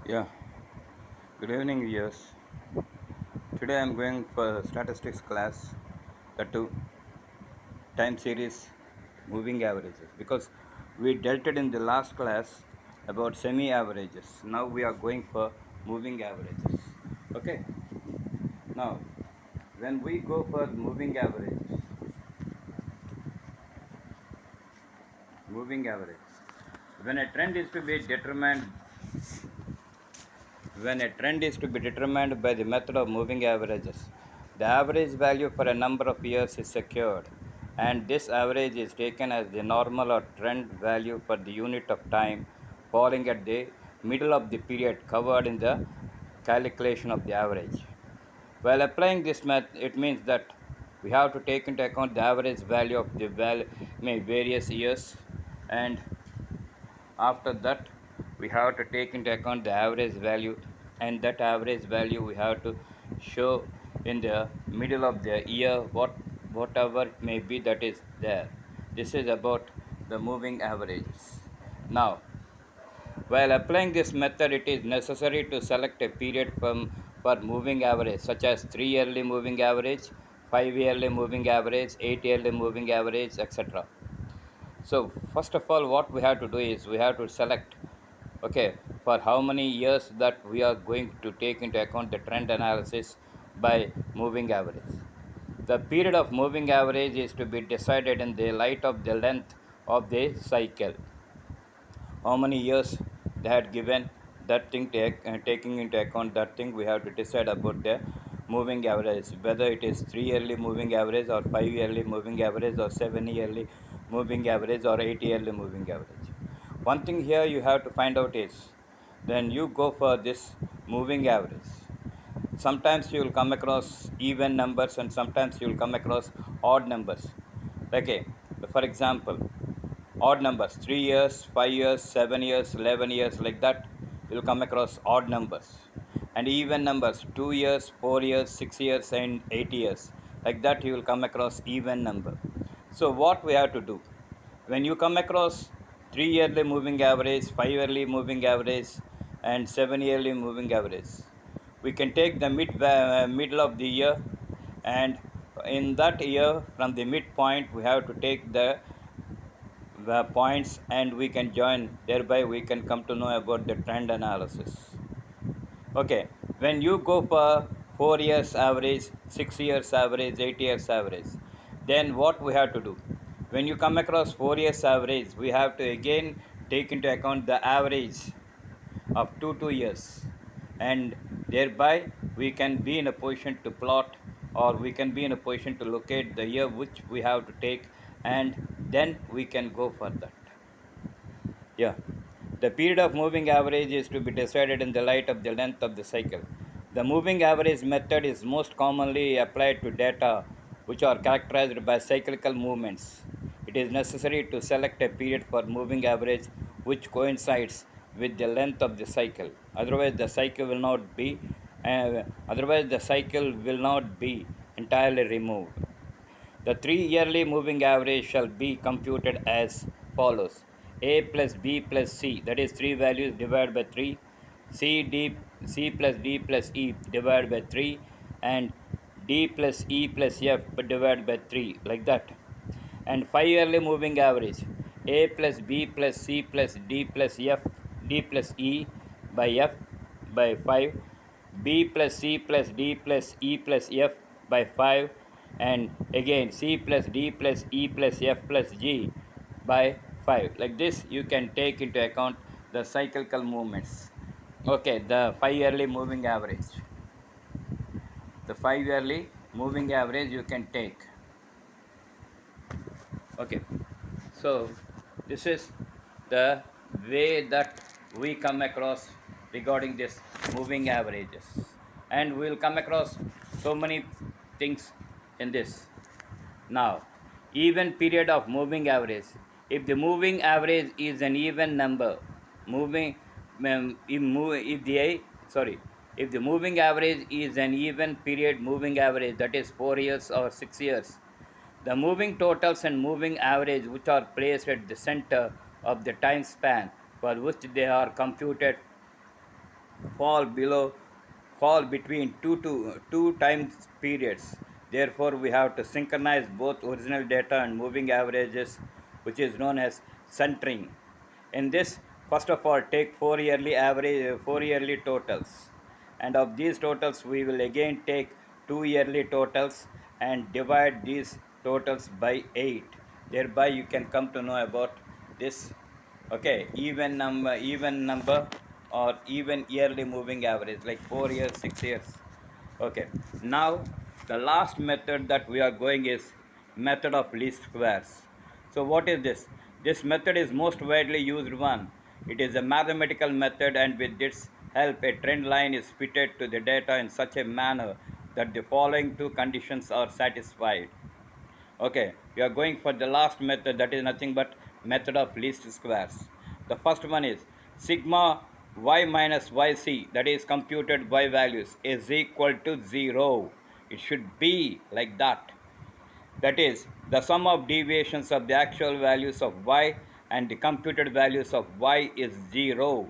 Yeah, good evening, viewers. Today I'm going for statistics class, that too time series moving averages, because we dealt it in the last class about semi averages. Now we are going for moving averages. Okay, now when we go for moving average, when a trend is to be determined When a trend is to be determined by the method of moving averages, the average value for a number of years is secured, and this average is taken as the normal or trend value for the unit of time falling at the middle of the period covered in the calculation of the average. While applying this method, it means that we have to take into account the average value of the various years, and after that we have to take into account the average value, and that average value we have to show in the middle of the year, whatever it may be that is there. This is about the moving averages. Now, while applying this method, it is necessary to select a period for moving average, such as 3 yearly moving average, 5 yearly moving average, 8 yearly moving average, etc. So first of all, what we have to do is we have to select, okay, for how many years that we are going to take into account the trend analysis by moving average. The period of moving average is to be decided in the light of the length of the cycle. How many years they had given that thing, taking into account that thing, we have to decide about the moving average, whether it is 3 yearly moving average or 5 yearly moving average or 7 yearly moving average or 8 yearly moving average. One thing here you have to find out is, then you go for this moving average, sometimes you will come across even numbers and sometimes you will come across odd numbers. Okay, for example, odd numbers, 3 years, 5 years, 7 years, 11 years, like that you'll come across odd numbers. And even numbers, 2 years, 4 years, 6 years, and 8 years, like that you will come across even number. So what we have to do, when you come across 3 yearly moving average, 5 yearly moving average, and 7 yearly moving average, we can take the middle of the year, and in that year from the midpoint we have to take the points and we can join, thereby we can come to know about the trend analysis. Okay, when you go for 4 years average, 6 years average, 8 years average, then what we have to do, when you come across 4 years average, we have to again take into account the average of 2 years, and thereby we can be in a position to plot, or we can be in a position to locate the year which we have to take, and then we can go for that. Yeah, the period of moving average is to be decided in the light of the length of the cycle. The moving average method is most commonly applied to data which are characterized by cyclical movements. It is necessary to select a period for moving average which coincides with the length of the cycle. Otherwise the cycle will not be entirely removed. The 3 yearly moving average shall be computed as follows: A plus B plus C, that is 3 values divided by 3, C plus D plus E divided by 3, and D plus E plus F divided by 3, like that. And 5 yearly moving average: A plus B plus C plus D plus F, D plus E by F by 5, B plus C plus D plus E plus F by 5, and again C plus D plus E plus F plus G by 5. Like this you can take into account the cyclical movements. Okay, the 5 yearly moving average. The 5 yearly moving average you can take. Okay, so this is the way that we come across regarding this moving averages, and we will come across so many things in this. Now, even period of moving average: if the moving average is an even number, moving if the sorry if the moving average is an even period moving average, that is 4 years or 6 years, the moving totals and moving average, which are placed at the center of the time span for which they are computed, fall below fall between two time periods. Therefore, we have to synchronize both original data and moving averages, which is known as centering. In this, first of all, take 4 yearly totals, and of these totals we will again take 2 yearly totals and divide these totals by 8. Thereby you can come to know about this. Okay, even number or even yearly moving average, like 4 years, 6 years. Okay, now the last method that we are going is method of least squares. So what is this? This method is most widely used one. It is a mathematical method, and with its help a trend line is fitted to the data in such a manner that the following two conditions are satisfied. Okay, we are going for the last method, that is nothing but method of least squares. The first one is sigma y minus yc, that is computed y values, is equal to 0. It should be like that. That is, the sum of deviations of the actual values of y and the computed values of y is 0.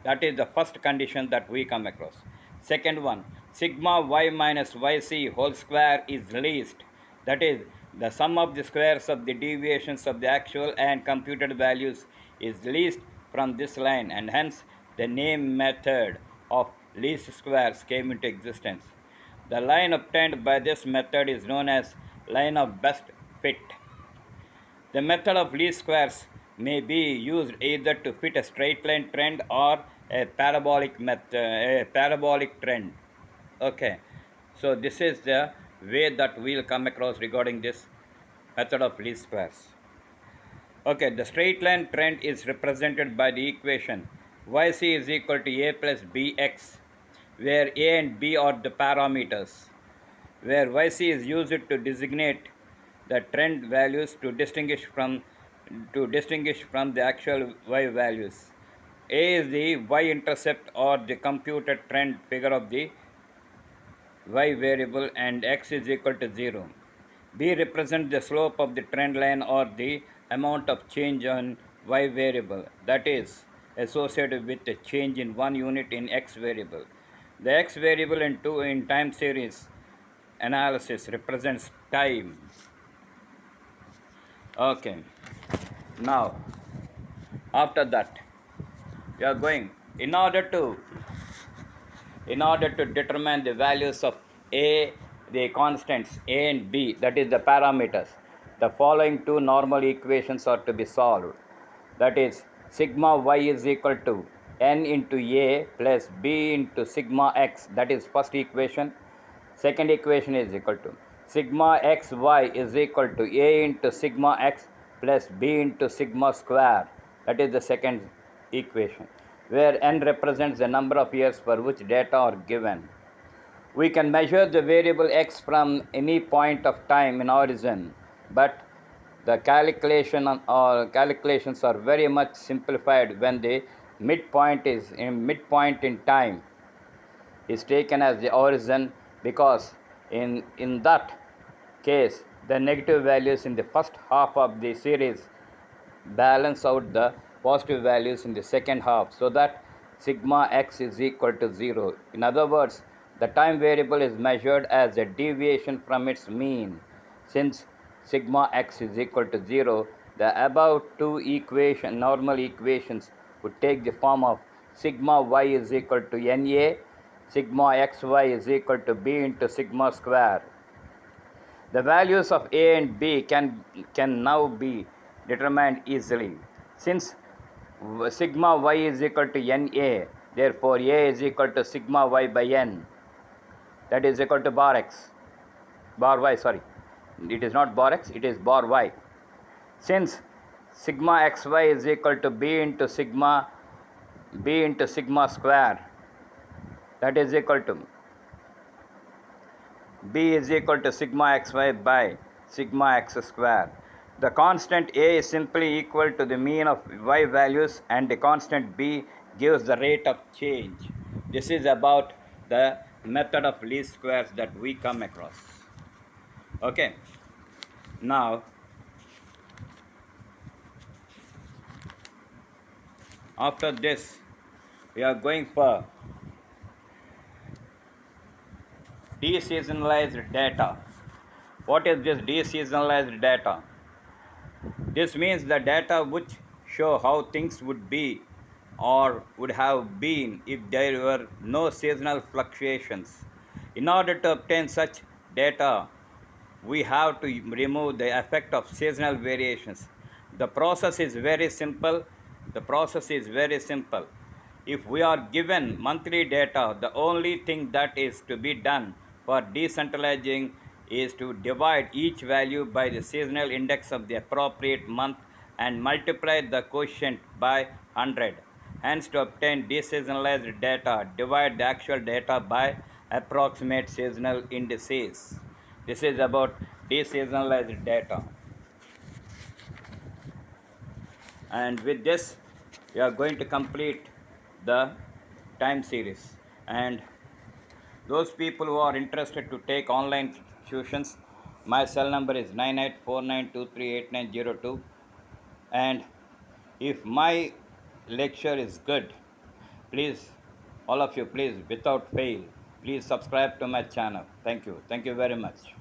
That is the first condition that we come across. Second one, sigma y minus yc whole square is least. That is, the sum of the squares of the deviations of the actual and computed values is least from this line, and hence the name method of least squares came into existence. The line obtained by this method is known as line of best fit. The method of least squares may be used either to fit a straight line trend or a parabolic trend. Okay, so this is the way that we'll come across regarding this method of least squares. Okay, the straight line trend is represented by the equation yc is equal to a plus bx, where a and b are the parameters, where yc is used to designate the trend values to distinguish from the actual y values. A is the y-intercept or the computed trend figure of the y variable, and x is equal to 0. B represents the slope of the trend line or the amount of change on y variable that is associated with the change in 1 unit in x variable. The x variable in time series analysis represents time. Okay, now after that we are going, in order to determine the values of a, the constants a and b, that is the parameters, the following two normal equations are to be solved. That is, sigma y is equal to n into a plus b into sigma x, that is first equation. Second equation is equal to sigma xy is equal to a into sigma x plus b into sigma square, that is the second equation, where n represents the number of years for which data are given. We can measure the variable x from any point of time in origin, but the calculations are very much simplified when the midpoint in time is taken as the origin, because in that case the negative values in the first half of the series balance out the positive values in the second half, so that sigma x is equal to 0. In other words, the time variable is measured as a deviation from its mean. Since sigma x is equal to 0, the above two normal equations would take the form of sigma y is equal to na, sigma xy is equal to b into sigma square. The values of a and b can now be determined easily. Since sigma y is equal to na, therefore a is equal to sigma y by n, that is equal to bar y, sorry, it is not bar x, it is bar y. Since sigma xy is equal to b into sigma square, that is equal to b is equal to sigma xy by sigma x square. The constant a is simply equal to the mean of y values, and the constant b gives the rate of change. This is about the method of least squares that we come across. Okay, now after this We are going for deseasonalized data. What is this deseasonalized data? This means the data which show how things would be or would have been if there were no seasonal fluctuations. In order to obtain such data, we have to remove the effect of seasonal variations. The process is very simple. The process is very simple. If we are given monthly data, the only thing that is to be done for decentralizing is to divide each value by the seasonal index of the appropriate month and multiply the quotient by 100. Hence, to obtain deseasonalized data, divide the actual data by approximate seasonal indices. This is about deseasonalized data. And with this, we are going to complete the time series. And those people who are interested to take online tuitions, my cell number is 9849238902. And if my lecture is good, please, all of you, please, without fail, please subscribe to my channel. Thank you. Thank you very much.